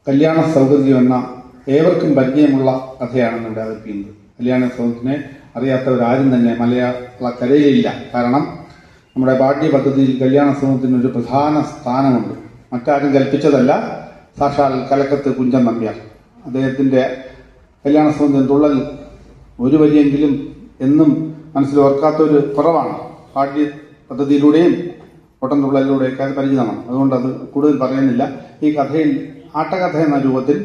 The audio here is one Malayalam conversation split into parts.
കല്യാണ സൗഗന്ധികം എന്ന ഏവർക്കും പരിചയമുള്ള കഥയാണെന്ന് ഇവിടെ അവതരിപ്പിക്കുന്നത്. കല്യാണ സൗഗന്ധിനെ അറിയാത്തവരാരും തന്നെ മലയാള കരയിലില്ല. കാരണം നമ്മുടെ പാഠ്യപദ്ധതിയിൽ കല്യാണ സൗഗന്ധിന് ഒരു പ്രധാന സ്ഥാനമുണ്ട്. മറ്റാരും കൽപ്പിച്ചതല്ല, സാക്ഷാൽ കലക്കത്ത് കുഞ്ചൻ നമ്പ്യാർ. അദ്ദേഹത്തിന്റെ കല്യാണ സൗഗന്ധിയം തുള്ളൽ ഒരു വരിയെങ്കിലും എന്നും മനസ്സിൽ ഓർക്കാത്തൊരു കുറവാണ്. പാഠ്യ പദ്ധതിയിലൂടെയും ഓട്ടംതുള്ളലിലൂടെയൊക്കെ അത് പരിചിതമാണ്. അതുകൊണ്ട് അത് കൂടുതൽ പറയുന്നില്ല. ഈ കഥയിൽ ആട്ടകഥ എന്ന രൂപത്തിൽ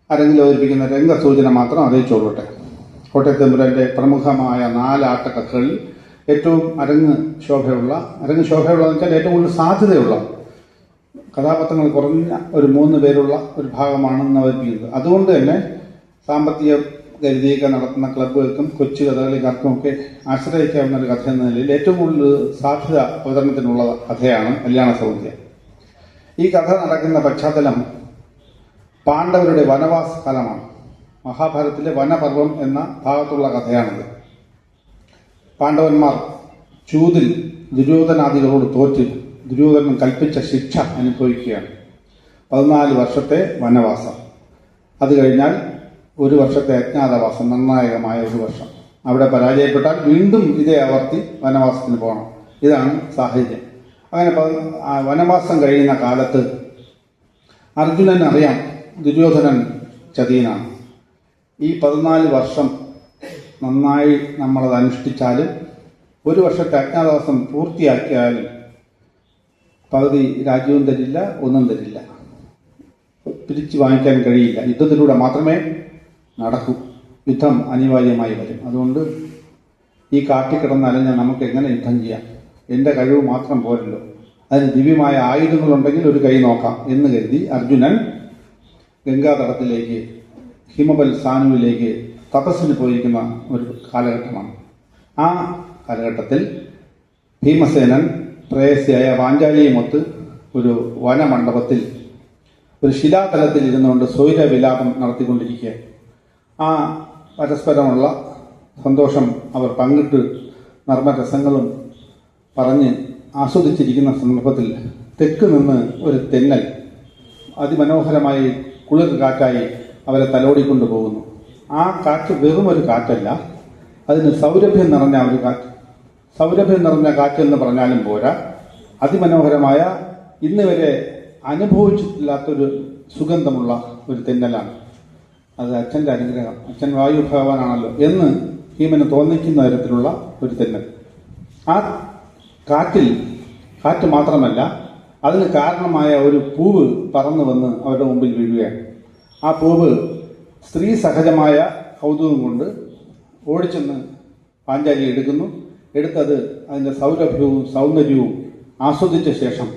അരങ്ങിൽ അവതരിപ്പിക്കുന്ന രംഗസൂചന മാത്രം അറിയിച്ചോളട്ടെ. കോട്ടയത്ത് തമ്പുരാന്റെ പ്രമുഖമായ 4 ആട്ടക്കഥകളിൽ ഏറ്റവും അരങ്ങ് ശോഭയുള്ളതെന്ന് വെച്ചാൽ ഏറ്റവും കൂടുതൽ സാധ്യതയുള്ള കഥാപാത്രങ്ങൾ കുറഞ്ഞ ഒരു 3 പേരുള്ള ഒരു ഭാഗമാണെന്ന് അവതരിപ്പിക്കുന്നത്. അതുകൊണ്ട് തന്നെ സാമ്പത്തിക ഗതിയൊക്കെ നടത്തുന്ന ക്ലബ്ബുകൾക്കും കൊച്ചു കഥകളിക്കാർക്കും ഒക്കെ ആശ്രയിക്കാവുന്ന ഒരു കഥ എന്ന നിലയിൽ ഏറ്റവും കൂടുതൽ സാധ്യത അവതരണത്തിനുള്ള കഥയാണ് കല്യാണ സൗഗന്ധികം. ഈ കഥ നടക്കുന്ന പശ്ചാത്തലം പാണ്ഡവരുടെ വനവാസ കാലമാണ്. മഹാഭാരതത്തിലെ വനപർവം എന്ന ഭാഗത്തുള്ള കഥയാണിത്. പാണ്ഡവന്മാർ ചൂതിൽ ദുര്യോധനാദികളോട് തോറ്റ് ദുര്യോധനൻ കൽപ്പിച്ച ശിക്ഷ അനുഭവിക്കുകയാണ്. 14 വർഷത്തെ വനവാസം. അത് കഴിഞ്ഞാൽ 1 വർഷത്തെ അജ്ഞാതവാസം, നിർണായകമായ 1 വർഷം. അവിടെ പരാജയപ്പെട്ടാൽ വീണ്ടും ഇതേ ആവർത്തി വനവാസത്തിന് പോകണം. ഇതാണ് സാഹചര്യം. അങ്ങനെ വനവാസം കഴിയുന്ന കാലത്ത് അർജുനൻ അറിയാം ദുര്യോധനൻ ചതിയനാണ്. ഈ 14 വർഷം നന്നായി നമ്മളത് അനുഷ്ഠിച്ചാലും 1 വർഷത്തെ അജ്ഞാതവാസം പൂർത്തിയാക്കിയാലും പകുതി രാജ്യവും തരില്ല, ഒന്നും തരില്ല, പിരിച്ചു വാങ്ങിക്കാൻ കഴിയില്ല. യുദ്ധത്തിലൂടെ മാത്രമേ നടക്കൂ. യുദ്ധം അനിവാര്യമായി വരും. അതുകൊണ്ട് ഈ കാട്ടിക്കിടന്ന് അലഞ്ഞ നമുക്ക് എങ്ങനെ യുദ്ധം ചെയ്യാം? എൻ്റെ കഴിവ് മാത്രം പോരല്ലോ, അതിന് ദിവ്യമായ ആയുധങ്ങളുണ്ടെങ്കിൽ ഒരു കൈ നോക്കാം എന്ന് കരുതി അർജുനൻ ഗംഗാതടത്തിലേക്ക്, ഹിമബൽ സാനുവിലേക്ക് തപസ്സിന് പോയിരിക്കുന്ന ഒരു കാലഘട്ടമാണ്. ആ കാലഘട്ടത്തിൽ ഭീമസേനൻ പ്രേയസിയായ പാഞ്ചാലിയുമൊത്ത് ഒരു വനമണ്ഡപത്തിൽ ഒരു ശിലാതലത്തിൽ ഇരുന്നുകൊണ്ട് സ്വൈരവിലാപം നടത്തിക്കൊണ്ടിരിക്കുക. ആ പരസ്പരമുള്ള സന്തോഷം അവർ പങ്കിട്ട് നർമ്മരസങ്ങളും പറഞ്ഞ് ആസ്വദിച്ചിരിക്കുന്ന സന്ദർഭത്തിൽ തെക്ക് നിന്ന് ഒരു തെന്നൽ അതിമനോഹരമായി കുളിർ കാറ്റായി അവരെ തലോടിക്കൊണ്ടു പോകുന്നു. ആ കാറ്റ് വെറും ഒരു കാറ്റല്ല, അതിന് സൗരഭ്യം നിറഞ്ഞ ഒരു കാറ്റ്. സൗരഭ്യം നിറഞ്ഞ കാറ്റെന്ന് പറഞ്ഞാലും പോരാ, അതിമനോഹരമായ ഇന്ന് വരെ അനുഭവിച്ചിട്ടില്ലാത്തൊരു സുഗന്ധമുള്ള ഒരു തെന്നലാണ്. അത് അച്ഛൻ്റെ അനുഗ്രഹം, അച്ഛൻ വായു ഭഗവാനാണല്ലോ എന്ന് ഭീമന് തോന്നിക്കുന്ന തരത്തിലുള്ള ഒരു തെന്നൽ. ആ കാറ്റ് മാത്രമല്ല, അതിന് കാരണമായ ഒരു പൂവ് പറന്നു വന്ന് അവരുടെ മുമ്പിൽ വീഴുകയാണ്. ആ പൂവ് സ്ത്രീ സഹജമായ കൗതുകം കൊണ്ട് ഓടിച്ചെന്ന് പാഞ്ചാലി എടുത്തത് അതിൻ്റെ സൗരഭ്യവും സൗന്ദര്യവും ആസ്വദിച്ച ശേഷം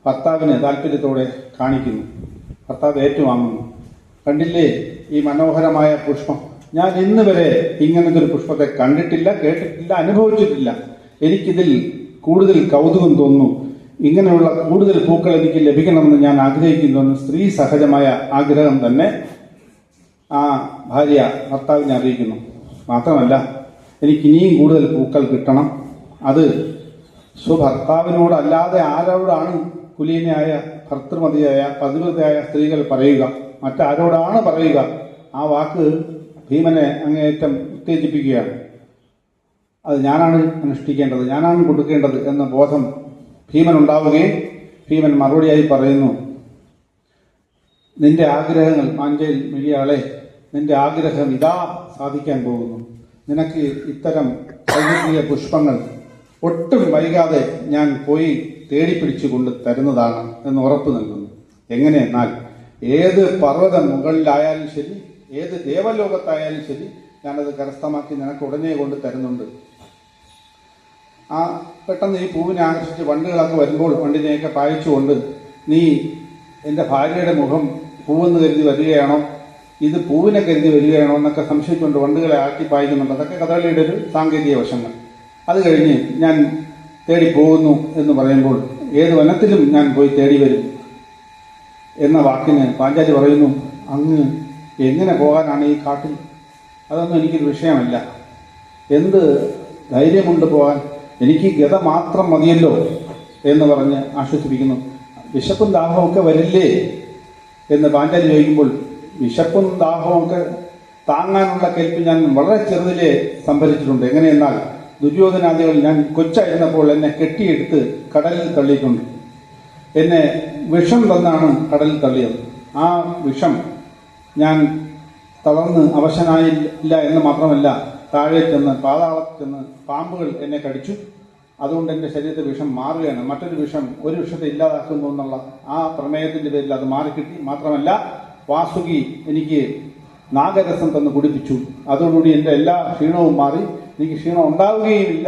ഭർത്താവിന് താല്പര്യത്തോടെ കാണിക്കുന്നു. ഭർത്താവ് ഏറ്റുവാങ്ങുന്നു. കണ്ടില്ലേ ഈ മനോഹരമായ പുഷ്പം? ഞാൻ ഇന്ന് വരെ ഇങ്ങനത്തെ ഒരു പുഷ്പത്തെ കണ്ടിട്ടില്ല, കേട്ടിട്ടില്ല, അനുഭവിച്ചിട്ടില്ല. എനിക്കിതിൽ കൂടുതൽ കൗതുകം തോന്നുന്നു. ഇങ്ങനെയുള്ള കൂടുതൽ പൂക്കൾ എനിക്ക് ലഭിക്കണമെന്ന് ഞാൻ ആഗ്രഹിക്കുന്നുവെന്ന് സ്ത്രീ സഹജമായ ആഗ്രഹം തന്നെ ആ ഭാര്യ ഭർത്താവിനെ അറിയിക്കുന്നു. മാത്രമല്ല, എനിക്കിനിയും കൂടുതൽ പൂക്കൾ കിട്ടണം. അത് സ്വഭർത്താവിനോടല്ലാതെ ആരോടാണ് കുലീനയായ ഭർത്തൃമതിയായ പതിവ്രതയായ സ്ത്രീകൾ പറയുക? മറ്റാരോടാണ് പറയുക? ആ വാക്ക് ഭീമനെ അങ്ങേയറ്റം ഉത്തേജിപ്പിക്കുകയാണ്. അത് ഞാനാണ് അനുഷ്ഠിക്കേണ്ടത്, ഞാനാണ് കൊടുക്കേണ്ടത് എന്ന ബോധം ഭീമനുണ്ടാവുകയും ഭീമൻ മറുപടിയായി പറയുന്നു, നിന്റെ ആഗ്രഹങ്ങൾ മാഞ്ചേൽ മിഴിയാളെ, നിന്റെ ആഗ്രഹം ഇതാ സാധിക്കാൻ പോകുന്നു. നിനക്ക് ഇത്തരം സൗന്ദര്യ പുഷ്പങ്ങൾ ഒട്ടും വൈകാതെ ഞാൻ പോയി തേടിപ്പിടിച്ചു കൊണ്ട് തരുന്നതാണ് എന്ന് ഉറപ്പ് നൽകുന്നു. എങ്ങനെയെന്നാൽ ഏത് പർവ്വത മുകളിലായാലും ശരി, ഏത് ദേവലോകത്തായാലും ശരി, ഞാനത് കരസ്ഥമാക്കി നിനക്ക് ഉടനെ കൊണ്ട് തരുന്നുണ്ട്. ആ പെട്ടെന്ന് ഈ പൂവിനെ ആകർഷിച്ച് വണ്ടുകളൊക്കെ വരുമ്പോൾ വണ്ടിനെയൊക്കെ പായിച്ചുകൊണ്ട്, നീ എൻ്റെ ഭാര്യയുടെ മുഖം പൂവെന്ന് കരുതി വരികയാണോ, ഇത് പൂവിനെ കരുതി വരികയാണോ എന്നൊക്കെ സംശയിച്ചുകൊണ്ട് വണ്ടുകളെ ആക്കി പായിക്കുന്നുണ്ട്. അതൊക്കെ കഥകളിയുടെ ഒരു സാങ്കേതിക വശങ്ങൾ. അത് കഴിഞ്ഞ് ഞാൻ തേടി പോകുന്നു എന്ന് പറയുമ്പോൾ ഏത് വനത്തിലും ഞാൻ പോയി തേടി വരും എന്ന വാക്കിന് പാഞ്ചാലി പറയുന്നു, അങ്ങ് എങ്ങനെ പോകാനാണ് ഈ കാട്ടിൽ? അതൊന്നും എനിക്കൊരു വിഷയമല്ല. എന്ത് ധൈര്യമുണ്ട് പോകാൻ? എനിക്ക് ഗത മാത്രം മതിയല്ലോ എന്ന് പറഞ്ഞ് ആശ്വസിപ്പിക്കുന്നു. വിശപ്പും ദാഹമൊക്കെ വരില്ലേ എന്ന് പാഞ്ചാലി ചോദിക്കുമ്പോൾ വിശപ്പും ദാഹവും ഒക്കെ താങ്ങാനുള്ള കെൽപ്പ് ഞാൻ വളരെ ചെറുതിലെ സംഭരിച്ചിട്ടുണ്ട്. എങ്ങനെയെന്നാൽ ദുര്യോധനാദികൾ ഞാൻ കൊച്ചായിരുന്നപ്പോൾ എന്നെ കെട്ടിയെടുത്ത് കടലിൽ തള്ളിയിട്ടുണ്ട്. എന്നെ വിഷം തന്നാണ് കടലിൽ തള്ളിയത്. ആ വിഷം ഞാൻ തളർന്ന് അവശനായില്ല എന്ന് മാത്രമല്ല, താഴെ ചെന്ന് പാതാളത്തിൽ ചെന്ന് പാമ്പുകൾ എന്നെ കടിച്ചു. അതുകൊണ്ട് എൻ്റെ ശരീരത്തെ വിഷം മാറുകയാണ്. മറ്റൊരു വിഷം ഒരു വിഷത്തെ ഇല്ലാതാക്കുന്നു എന്നുള്ള ആ പ്രമേയത്തിന്റെ പേരിൽ അത് മാറിക്കിട്ടി. മാത്രമല്ല വാസുകി എനിക്ക് നാഗരസം തന്ന് കുടിപ്പിച്ചു. അതോടുകൂടി എൻ്റെ എല്ലാ ക്ഷീണവും മാറി. എനിക്ക് ക്ഷീണം ഉണ്ടാവുകയുമില്ല,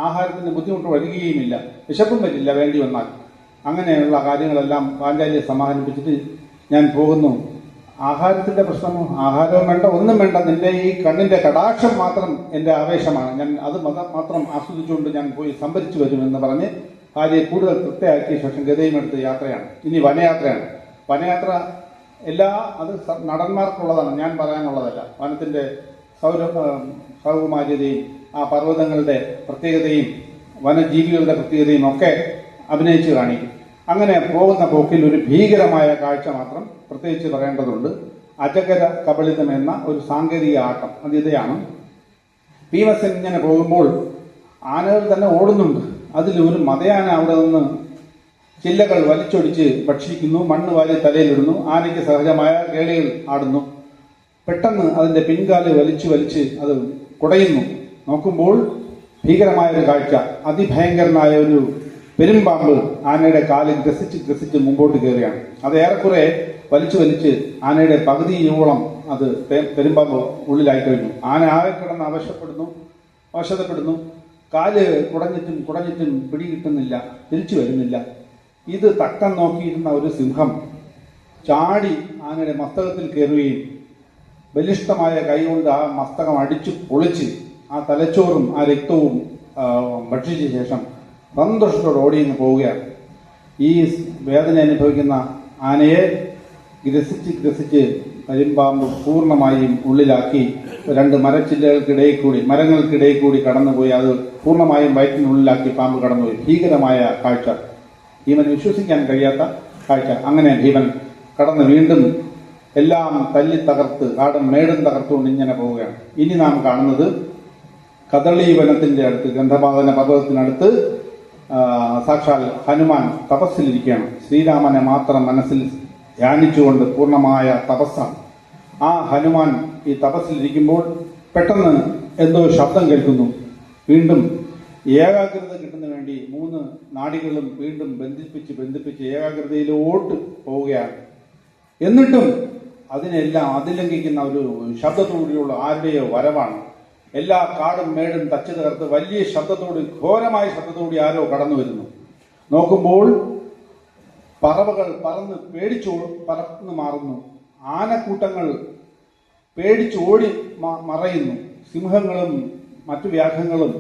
ആഹാരത്തിന് ബുദ്ധിമുട്ട് വരികയുമില്ല, വിശപ്പും പറ്റില്ല വേണ്ടി വന്നാൽ. അങ്ങനെയുള്ള കാര്യങ്ങളെല്ലാം പാഞ്ചാലിയെ സമാധാനിപ്പിച്ചിട്ട് ഞാൻ പോകുന്നു. ആഹാരത്തിന്റെ പ്രശ്നമോ ആഹാരവും വേണ്ട, ഒന്നും വേണ്ട, നിന്റെ ഈ കണ്ണിന്റെ കടാക്ഷം മാത്രം എൻ്റെ ആവേശമാണ്, ഞാൻ അത് മാത്രം ആസ്വദിച്ചുകൊണ്ട് ഞാൻ പോയി സംഭരിച്ചു വരുമെന്ന് പറഞ്ഞ് ഭാര്യയെ കൂടുതൽ തൃപ്തിയാക്കിയ ശേഷം ഗതയും എടുത്ത് യാത്രയാണ്. ഇനി വനയാത്രയാണ്. വനയാത്ര അത് നടന്മാർക്കുള്ളതാണ്, ഞാൻ പറയാനുള്ളതല്ല. വനത്തിന്റെ സൗകുമാര്യതയും ആ പർവ്വതങ്ങളുടെ പ്രത്യേകതയും വനജീവികളുടെ പ്രത്യേകതയും ഒക്കെ അഭിനയിച്ച് കാണിക്കും. അങ്ങനെ പോകുന്ന പോക്കിൽ ഒരു ഭീകരമായ കാഴ്ച മാത്രം പ്രത്യേകിച്ച് പറയേണ്ടതുണ്ട്. അജഗര കബളിതം എന്ന ഒരു സാങ്കേതിക ആട്ടം. അത് ഇതാണ്. ഭീമസൻ ഇങ്ങനെ പോകുമ്പോൾ ആനകൾ തന്നെ ഓടുന്നുണ്ട്. അതിൽ ഒരു മതയാന അവിടെ നിന്ന് ചില്ലകൾ വലിച്ചൊടിച്ച് ഭക്ഷിക്കുന്നു, മണ്ണ് വാരി തലയിലിടുന്നു. ആനയ്ക്ക് സഹജമായ കേളികൾ ആടുന്നു. പെട്ടെന്ന് അതിന്റെ പിൻകാല് വലിച്ച് അത് കുടയുന്നു. നോക്കുമ്പോൾ ഭീകരമായ ഒരു കാഴ്ച. അതിഭയങ്കരനായ ഒരു പെരുമ്പാമ്പ് ആനയുടെ കാലിൽ ഗ്രസിച്ച് മുമ്പോട്ട് കയറുകയാണ്. അത് ഏറെക്കുറെ വലിച്ച് ആനയുടെ പകുതിയോളം അത് പെരുമ്പാമ്പ് ഉള്ളിലായി കഴിഞ്ഞു. ആന ആകെ കിടന്ന് അവശതപ്പെടുന്നു. കാല് കുടഞ്ഞിട്ടും പിടികിട്ടുന്നില്ല, തിരിച്ചു വരുന്നില്ല. ഇത് തക്കം നോക്കിയിരുന്ന ഒരു സിംഹം ചാടി ആനയുടെ മസ്തകത്തിൽ കയറുകയും ബലിഷ്ഠമായ കൈകൊണ്ട് ആ മസ്തകം അടിച്ചു പൊളിച്ച് ആ തലച്ചോറും ആ രക്തവും ഭക്ഷിച്ച ശേഷം സന്തോഷത്തോടെ ഓടിയങ്ങ് പോവുകയാണ്. ഈ വേദന അനുഭവിക്കുന്ന ആനയെ ഗ്രസിച്ച് കരിമ്പാമ്പ് പൂർണ്ണമായും ഉള്ളിലാക്കി രണ്ട് മരങ്ങൾക്കിടയിൽ കൂടി കടന്നുപോയി. അത് പൂർണ്ണമായും വയറ്റിനുള്ളിലാക്കി പാമ്പ് കടന്നുപോയി. ഭീകരമായ കാഴ്ച, ഭീമന് വിശ്വസിക്കാൻ കഴിയാത്ത കാഴ്ച. അങ്ങനെ ഭീമൻ കടന്ന് വീണ്ടും എല്ലാം തല്ലി തകർത്ത് കാടും മേടും തകർത്തുകൊണ്ട് ഇങ്ങനെ പോവുകയാണ്. ഇനി നാം കാണുന്നത് കദളി വനത്തിന്റെ അടുത്ത്, ഗന്ധമാദന പർവ്വതത്തിനടുത്ത് സാക്ഷാൽ ഹനുമാൻ തപസ്സിലിരിക്കുകയാണ്. ശ്രീരാമനെ മാത്രം മനസ്സിൽ ധ്യാനിച്ചുകൊണ്ട് പൂർണ്ണമായ തപസ്സാണ്. ആ ഹനുമാൻ ഈ തപസ്സിലിരിക്കുമ്പോൾ പെട്ടെന്ന് എന്തോ ശബ്ദം കേൾക്കുന്നു. വീണ്ടും ഏകാഗ്രത കിട്ടുന്ന വേണ്ടി 3 നാഡികളും വീണ്ടും ബന്ധിപ്പിച്ച് ഏകാഗ്രതയിലോട്ട് പോവുകയാണ്. എന്നിട്ടും അതിനെല്ലാം അതിലംഘിക്കുന്ന ഒരു ശബ്ദത്തോടുകൂടിയുള്ള ആരുടെയോ വരവാണ്. എല്ലാ കാടും മേടും തച്ചു തകർത്ത് വലിയ ശബ്ദത്തോട്, ഘോരമായ ശബ്ദത്തോടെ ആരോ കടന്നു വരുന്നു. നോക്കുമ്പോൾ പറവകൾ പറന്ന് മാറുന്നു. ആനക്കൂട്ടങ്ങൾ പേടിച്ചോടി മറയുന്നു. സിംഹങ്ങളും മറ്റു വ്യാഘ്രങ്ങളും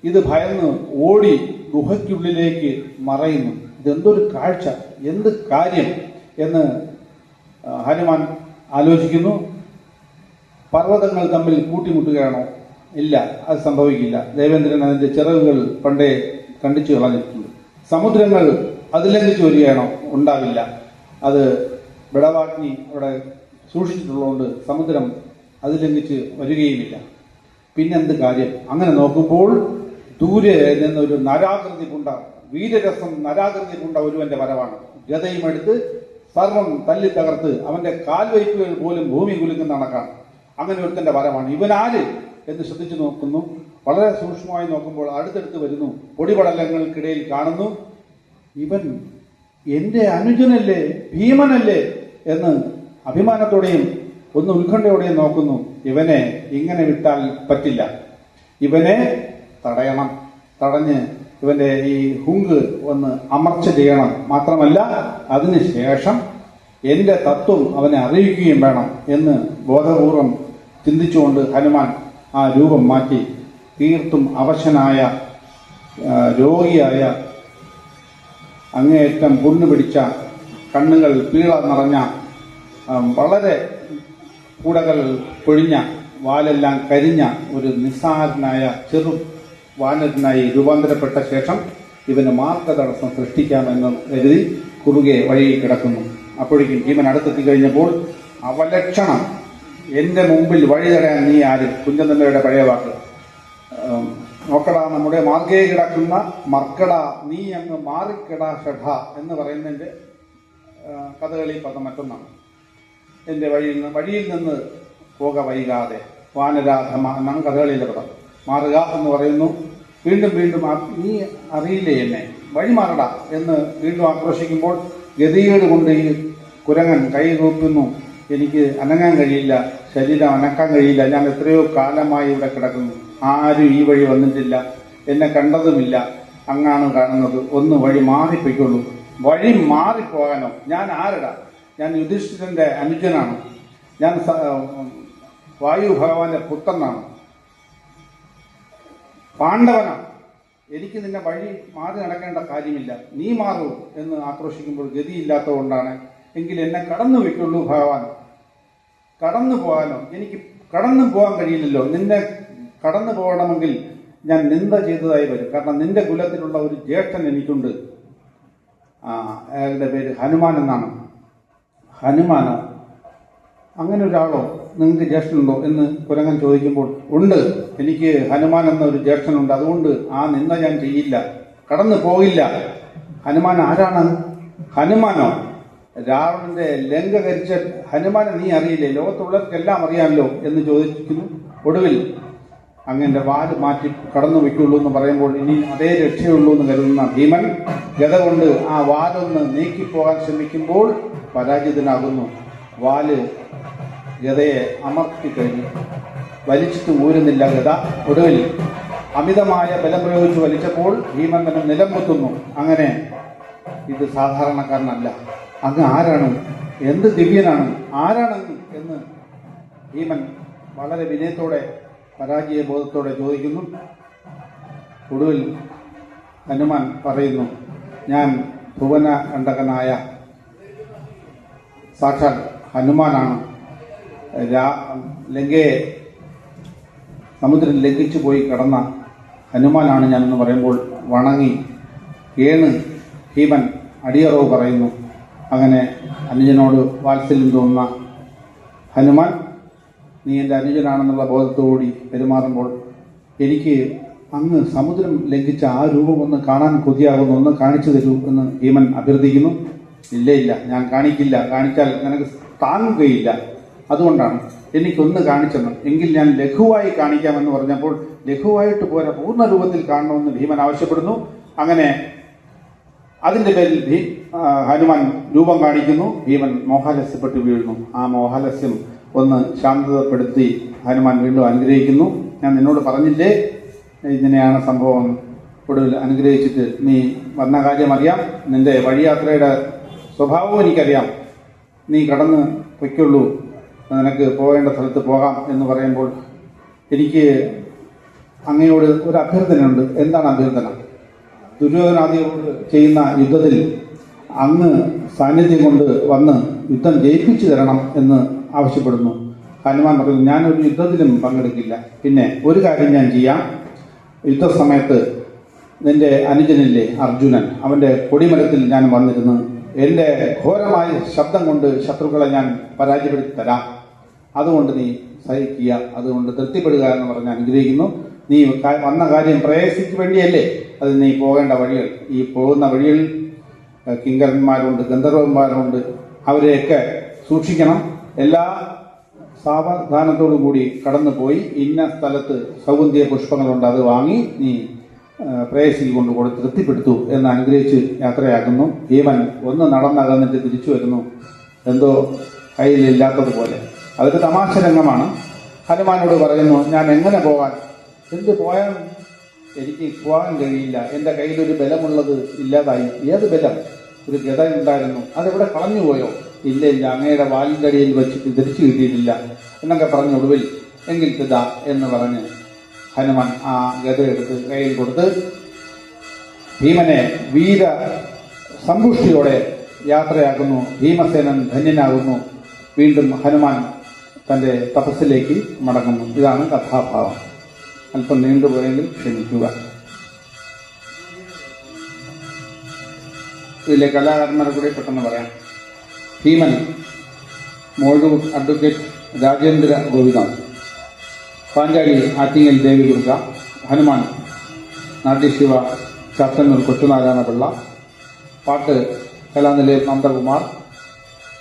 ഇത് ഭയന്ന് ഓടി ഗുഹയ്ക്കുള്ളിലേക്ക് മറയുന്നു. ഇതെന്തൊരു കാഴ്ച, എന്ത് കാര്യം എന്ന് ഹനുമാൻ ആലോചിക്കുന്നു. പർവ്വതങ്ങൾ തമ്മിൽ കൂട്ടിമുട്ടുകയാണോ? ഇല്ല, അത് സംഭവിക്കില്ല. ദേവേന്ദ്രൻ അതിന്റെ ചിറകുകൾ പണ്ടേ കണ്ടിച്ചു കളഞ്ഞിട്ടുണ്ട്. സമുദ്രങ്ങൾ അതിലംഘിച്ചു വരികയാണോ? ഉണ്ടാവില്ല. അത് ബിടവാഗ്നി അവിടെ സൂക്ഷിച്ചിട്ടുള്ളതുകൊണ്ട് സമുദ്രം അതിലംഘിച്ച് വരികയുമില്ല. പിന്നെന്ത് കാര്യം? അങ്ങനെ നോക്കുമ്പോൾ ദൂരെ നിന്നൊരു നരാകൃതി പൂണ്ട, വീരരസം നരാകൃതി പൂണ്ട ഒരുവന്റെ വരവാണ്. ഗതയും എടുത്ത് സർവം തല്ലി തകർത്ത് അവന്റെ കാൽവയ്പ്പുകൾ പോലും ഭൂമി കുലുക്കുന്ന കണക്കാണ്. അങ്ങനെ ഒരുത്തന്റെ വരവാണ്. ഇവനാര് എന്ന് ശ്രദ്ധിച്ചു നോക്കുന്നു. വളരെ സൂക്ഷ്മമായി നോക്കുമ്പോൾ അടുത്തടുത്ത് വരുന്നു. പൊടിപടലങ്ങൾക്കിടയിൽ കാണുന്നു. ഇവൻ എന്റെ അനുജനല്ലേ, ഭീമനല്ലേ എന്ന് അഭിമാനത്തോടെയും ഒന്ന് ഉത്കണ്ഠയോടെയും നോക്കുന്നു. ഇവനെ ഇങ്ങനെ വിട്ടാൽ പറ്റില്ല. ഇവനെ തടയണം. തടഞ്ഞ് ഇവന്റെ ഈ ഹുങ്ക് ഒന്ന് അമർച്ച ചെയ്യണം. മാത്രമല്ല അതിനുശേഷം എന്റെ തത്വം അവനെ അറിയിക്കുകയും വേണം എന്ന് ബോധപൂർവം ചിന്തിച്ചുകൊണ്ട് ഹനുമാൻ ആ രൂപം മാറ്റി തീർത്തും അവശനായ, രോഗിയായ, അങ്ങേയറ്റം പുണ്ണുപിടിച്ച, കണ്ണുകൾ പീള നിറഞ്ഞ, വളരെ കൂടകൾ പൊഴിഞ്ഞ, വാലെല്ലാം കരിഞ്ഞ ഒരു നിസ്സാരനായ ചെറു വാനരനായി രൂപാന്തരപ്പെട്ട ശേഷം ഇവന് മാർഗതടസ്സം സൃഷ്ടിക്കാമെന്ന് കരുതി കുറുകെ വഴിയിൽ കിടക്കുന്നു. അപ്പോഴേക്കും ഭീമൻ അടുത്തെത്തി കഴിഞ്ഞപ്പോൾ അവലക്ഷണം എൻ്റെ മുമ്പിൽ വഴി തടയാൻ നീ ആര്? കുഞ്ചൻനല്ലയുടെ പഴയ വാക്ക്. നോക്കടാ, നമ്മുടെ മാർഗേ കിടക്കുന്ന മർക്കട, നീ അങ്ങ് മാറിക്കിടാ ഷഠ എന്ന് പറയുന്നതിൻ്റെ കഥകളി പദം മറ്റൊന്നാണ്. എൻ്റെ വഴിയിൽ നിന്ന് പോക വൈകാതെ വാനരാധമ എന്നാണ് കഥകളിയിലെ പദം. മാറുക എന്ന് പറയുന്നു. വീണ്ടും വീണ്ടും നീ അറിയില്ലേ എന്നെ, വഴി മാറട എന്ന് വീണ്ടും ആക്രോശിക്കുമ്പോൾ ഗതികേട് കൊണ്ട് ഈ കുരങ്ങൻ കൈ കൂപ്പുന്നു. എനിക്ക് അനങ്ങാൻ കഴിയില്ല, ശരീരം അനക്കാൻ കഴിയില്ല, ഞാൻ എത്രയോ കാലമായി ഇവിടെ കിടക്കുന്നു, ആരും ഈ വഴി വന്നിട്ടില്ല, എന്നെ കണ്ടതുമില്ല, അങ്ങാണ് കാണുന്നത്, ഒന്ന് വഴി മാറിപ്പോയിക്കൊള്ളൂ. വഴി മാറിപ്പോകാനോ? ഞാൻ ആരടാ? ഞാൻ യുധിഷ്ഠിരന്റെ അനുജനാണ്, ഞാൻ വായു ഭഗവാന്റെ പുത്രനാണ്, പാണ്ഡവനാണ്, എനിക്ക് നിന്നെ വഴി മാറി നടക്കേണ്ട കാര്യമില്ല, നീ മാറൂ എന്ന് ആക്രോശിക്കുമ്പോൾ ഗതിയില്ലാത്തതുകൊണ്ടാണ്. എങ്കിൽ എന്നെ കടന്നു വയ്ക്കുള്ളൂ ഭഗവാൻ. കടന്നു പോകാനോ? എനിക്ക് കടന്നു പോകാൻ കഴിയില്ലല്ലോ. നിന്നെ കടന്നു പോകണമെങ്കിൽ ഞാൻ നിന്ദ ചെയ്തതായി വരും. കാരണം നിന്റെ കുലത്തിലുള്ള ഒരു ജ്യേഷ്ഠൻ എനിക്കുണ്ട്, അയാളുടെ പേര് ഹനുമാൻ എന്നാണ്. ഹനുമാനോ? അങ്ങനെ ഒരാളോ നിങ്ങൾക്ക് ജ്യേഷ്ഠനുണ്ടോ എന്ന് കുരങ്ങൻ ചോദിക്കുമ്പോൾ ഉണ്ട്, എനിക്ക് ഹനുമാൻ എന്നൊരു ജ്യേഷ്ഠനുണ്ട്, അതുകൊണ്ട് ആ നിന്ദ ഞാൻ ചെയ്യില്ല, കടന്നു പോകില്ല. ഹനുമാൻ ആരാണ്? ഹനുമാനോ? രാവണന്റെ ലങ്ക കരിച്ച ഹനുമാനെ നീ അറിയില്ലേ? ലോകത്തുള്ളവർക്കെല്ലാം അറിയാമല്ലോ എന്ന് ചോദിക്കുന്നു. ഒടുവിൽ അങ്ങനെ വാല് മാറ്റി കടന്നു വയ്ക്കുള്ളൂ എന്ന് പറയുമ്പോൾ ഇനി അതേ രക്ഷയുള്ളൂ എന്ന് കരുതുന്ന ഭീമൻ ഗത കൊണ്ട് ആ വാലൊന്ന് നീക്കിപ്പോകാൻ ശ്രമിക്കുമ്പോൾ പരാജിതനാകുന്നു. വാല് ഗതയെ അമർത്തിക്കഴിഞ്ഞു, വലിച്ചിട്ട് ഊരുന്നില്ല ഗത. ഒടുവിൽ അമിതമായ ബലം പ്രയോഗിച്ച് വലിച്ചപ്പോൾ ഭീമൻ തന്നെ നിലംപൊത്തുന്നു. അങ്ങനെ ഇത് സാധാരണക്കാരനല്ല, അങ്ങ് ആരാണ്? എന്ത് ദിവ്യനാണ്? ആരാണങ്ങ് എന്ന് ഭീമൻ വളരെ വിനയത്തോടെ പരാജയബോധത്തോടെ ചോദിക്കുന്നു. ഒടുവിൽ ഹനുമാൻ പറയുന്നു, ഞാൻ ഭുവന കണ്ടകനായ സാക്ഷാൽ ഹനുമാനാണ്. ലങ്കയെ സമുദ്രം ലംഘിച്ചു പോയി കടന്ന ഹനുമാനാണ് ഞാനെന്ന് പറയുമ്പോൾ വണങ്ങി കേണ് ഭീമൻ അടിയറവ് പറയുന്നു. അങ്ങനെ അനുജനോട് വാത്സല്യം തോന്നുന്ന ഹനുമാൻ നീ എൻ്റെ അനുജനാണെന്നുള്ള ബോധത്തോടുകൂടി പെരുമാറുമ്പോൾ എനിക്ക് അങ്ങ് സമുദ്രം ലംഘിച്ച ആ രൂപം ഒന്ന് കാണാൻ കൊതിയാകുന്നു, ഒന്ന് കാണിച്ചു തരൂ എന്ന് ഭീമൻ അഭ്യർത്ഥിക്കുന്നു. ഇല്ല, ഞാൻ കാണിക്കില്ല, കാണിച്ചാൽ നിനക്ക് താങ്ങുകയില്ല, അതുകൊണ്ടാണ് എനിക്കൊന്ന് കാണിച്ചെന്ന്. എങ്കിൽ ഞാൻ ലഘുവായി കാണിക്കാമെന്ന് പറഞ്ഞപ്പോൾ ലഘുവായിട്ട് പോരാ, പൂർണ്ണ രൂപത്തിൽ കാണണമെന്ന് ഭീമൻ ആവശ്യപ്പെടുന്നു. അങ്ങനെ അതിൻ്റെ പേരിൽ ഹനുമാൻ രൂപം കാണിക്കുന്നു. ഭീമൻ മോഹാലസ്യപ്പെട്ട് വീഴുന്നു. ആ മോഹാലസ്യം ഒന്ന് ശാന്തതപ്പെടുത്തി ഹനുമാൻ വീണ്ടും അനുഗ്രഹിക്കുന്നു. ഞാൻ നിന്നോട് പറഞ്ഞില്ലേ ഇങ്ങനെയാണ് സംഭവം. ഒടുവിൽ അനുഗ്രഹിച്ചിട്ട് നീ വന്ന കാര്യം അറിയാം, നിന്റെ വഴിയാത്രയുടെ സ്വഭാവവും എനിക്കറിയാം, നീ കടന്ന് പൊയ്ക്കുള്ളൂ, നിനക്ക് പോകേണ്ട സ്ഥലത്ത് പോകാം എന്ന് പറയുമ്പോൾ എനിക്ക് അങ്ങയോട് ഒരു അഭ്യർത്ഥനയുണ്ട്. എന്താണ് അഭ്യർത്ഥന? ദുര്യോധനാദികളോട് ചെയ്യുന്ന യുദ്ധത്തിൽ അങ്ങ് സാന്നിധ്യം കൊണ്ട് വന്ന് യുദ്ധം ജയിപ്പിച്ചു തരണം എന്ന് ആവശ്യപ്പെടുന്നു. ഹനുമാൻ പറഞ്ഞു, ഞാനൊരു യുദ്ധത്തിലും പങ്കെടുക്കില്ല, പിന്നെ ഒരു കാര്യം ഞാൻ ചെയ്യാം, യുദ്ധസമയത്ത് നിന്റെ അനുജനില്ലേ അർജുനൻ, അവൻ്റെ കൊടിമരത്തിൽ ഞാൻ വന്നിരുന്നു എൻ്റെ ഘോരമായ ശബ്ദം കൊണ്ട് ശത്രുക്കളെ ഞാൻ പരാജയപ്പെടുത്തി തരാം, അതുകൊണ്ട് നീ സഹിക്കുക, അതുകൊണ്ട് തൃപ്തിപ്പെടുക എന്ന് പറഞ്ഞ് അനുഗ്രഹിക്കുന്നു. നീ വന്ന കാര്യം പ്രേയസിക്ക് വേണ്ടിയല്ലേ, അത് നീ പോകേണ്ട വഴികൾ, ഈ പോകുന്ന വഴികളിൽ കിങ്കരന്മാരുണ്ട്, ഗന്ധർവന്മാരുണ്ട്, അവരെയൊക്കെ സൂക്ഷിക്കണം. എല്ലാ സാവധാനത്തോടും കൂടി കടന്നു പോയി ഇന്ന സ്ഥലത്ത് സൗഗന്ധിക പുഷ്പങ്ങളുണ്ട്, അത് വാങ്ങി നീ പ്രേയസിക്ക് കൊണ്ട് കൊടുത്ത് തൃപ്തിപ്പെടുത്തു എന്ന് അനുഗ്രഹിച്ച് യാത്രയാക്കുന്നു. ഭീമൻ ഒന്ന് നടന്നകന്നിട്ട് തിരിച്ചു വരുന്നു, എന്തോ കയ്യിലില്ലാത്തതുപോലെ. അതൊരു തമാശ രംഗമാണ്. ഹനുമാനോട് പറയുന്നു, ഞാൻ എങ്ങനെ പോകാൻ? എന്ത് പോയാൽ എനിക്ക് പോകാൻ കഴിയില്ല, എൻ്റെ കയ്യിലൊരു ബലമുള്ളത് ഇല്ലാതായി. ഏത് ബലം? ഒരു ഗത ഉണ്ടായിരുന്നു, അതെവിടെ കളഞ്ഞുപോയോ? ഇല്ല, അങ്ങയുടെ വാലിൻ്റെ അടിയിൽ വെച്ചിട്ട് തിരിച്ചു കിട്ടിയിട്ടില്ല എന്നൊക്കെ പറഞ്ഞ ഒടുവിൽ എങ്കിൽ ഇതാ എന്ന് പറഞ്ഞ് ഹനുമാൻ ആ ഗത എടുത്ത് കയ്യിൽ കൊടുത്ത് ഭീമനെ വീര സമ്പുഷ്ടിയോടെ യാത്രയാക്കുന്നു. ഭീമസേനൻ ധന്യനാകുന്നു. വീണ്ടും ഹനുമാൻ തൻ്റെ തപസ്സിലേക്ക് മടങ്ങുന്നു. ഇതാണ് കഥാഭാവം. അല്പം നീണ്ടുപോയെങ്കിൽ ക്ഷമിക്കുക. ഇതിലെ കലാകാരന്മാരെ കൂടി പെട്ടെന്ന് പറയാം. ഭീമൻ മോഴൂർ അഡ്വക്കേറ്റ് രാജേന്ദ്ര ഗോപിനാഥ്, പാഞ്ചാലി ആറ്റിങ്ങൽ ദേവിദുർഗ, ഹനുമാൻ നാട്യശിവ ചാത്തന്നൂർ കൊച്ചുനാരായണപിള്ള, പാട്ട് കലാനിലയം നന്ദകുമാർ,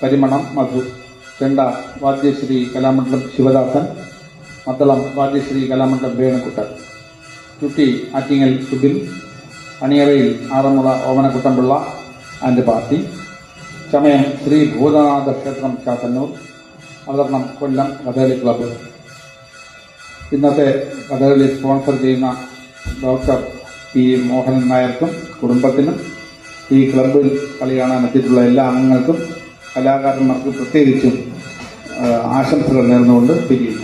പരിമണം മധു, ചെണ്ട വാദ്യശ്രീ കലാമണ്ഡലം ശിവദാസൻ, മദ്ദളം വാദ്യശ്രീ കലാമണ്ഡലം വേണുകുട്ടൻ, ചുട്ടി ആറ്റിങ്ങൽ സുബിൻ, അണിയറയിൽ ആറന്മുള ഓമനക്കുട്ടൻപിള്ള ആൻഡ് പാർട്ടി, ചമയം ശ്രീ ഭൂതനാഥ ക്ഷേത്രം ചാത്തന്നൂർ, അവതരണം കൊല്ലം കഥകളി ക്ലബ്ബ്. ഇന്നത്തെ കഥകളി സ്പോൺസർ ചെയ്യുന്ന ഡോക്ടർ പി മോഹനൻ നായർക്കും കുടുംബത്തിനും ഈ ക്ലബ്ബിൽ കളി കാണാൻ എത്തിയിട്ടുള്ള എല്ലാ അംഗങ്ങൾക്കും കലാകാരന്മാർക്കും പ്രത്യേകിച്ചും ആശംസകൾ നേർന്നുകൊണ്ട് പിരിയുന്നു.